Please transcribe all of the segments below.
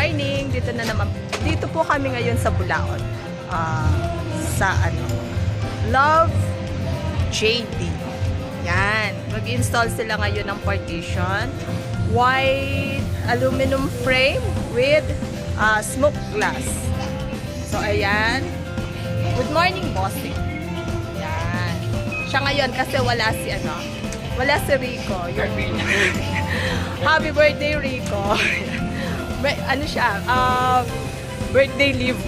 morning! Dito na naman. Dito po kami ngayon sa Bulacan. Sa Love JD. Yan. Mag-install sila ngayon ng partition. White aluminum frame with smoke glass. So, ayan. Good morning, bossing. Yan. Siya ngayon kasi wala si Rico. Happy birthday, Rico. Birthday leave.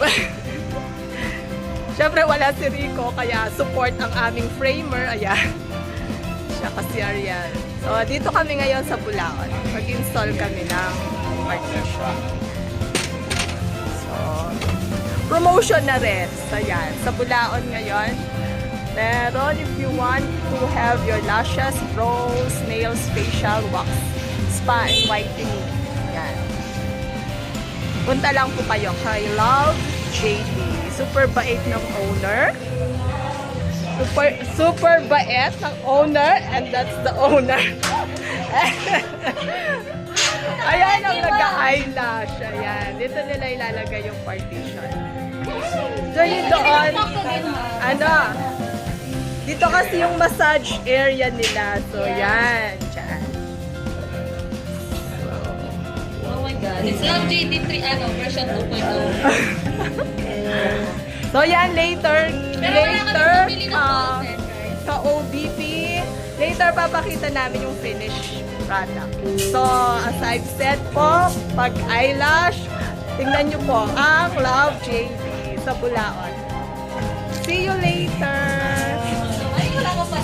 Siyempre wala si Rico, kaya support ang aming framer. Ayan. Siya kasi Ariel. So, dito kami ngayon sa Bulacan. Mag-install kami ng partition. So, promotion na rin. So, yan. Sa Bulacan ngayon, meron if you want to have your lashes, brows, nails, facial, wax, spa, and whitening. Yan. Punta lang po kayo kay Love JD. Super bait ng owner. Super bait ng owner, and that's the owner. Ayan ang nag-eyelash. Ayan. Dito nila ilalagay yung partition. So yun doon. Dito kasi yung massage area nila. So yan. Diyan. Oh my God. It's Love JD 3, version 2.0. So yan, later sa sa OBP, later papakita namin yung finished product. So, as I've said po, pag eyelash, tingnan nyo po ang Love JD sa Bulacan. See you later! Ay, wala ko pa.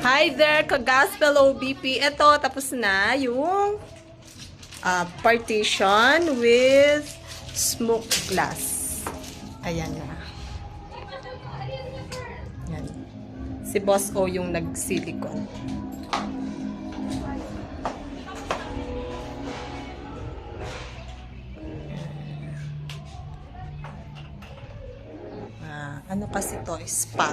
Hi there, ka-Gospel OBP. Ito, tapos na yung partition with smoke glass. Ayan na. Ayan. Si Boss O yung nag-silicone. Ano kasi to? Spa.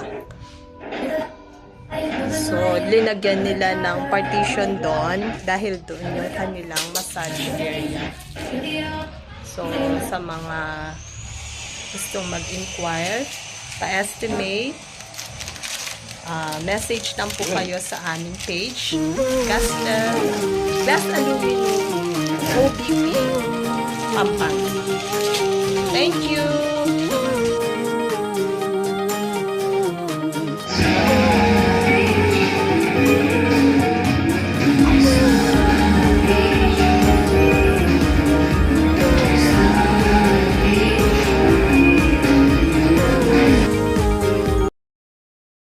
So, linagyan nila ng partition doon dahil doon yung kanilang massage area. So, sa mga gustong mag-inquire, pa-estimate, message lang po kayo sa aming page. Best Aluminum OBP Pampanga. Thank you!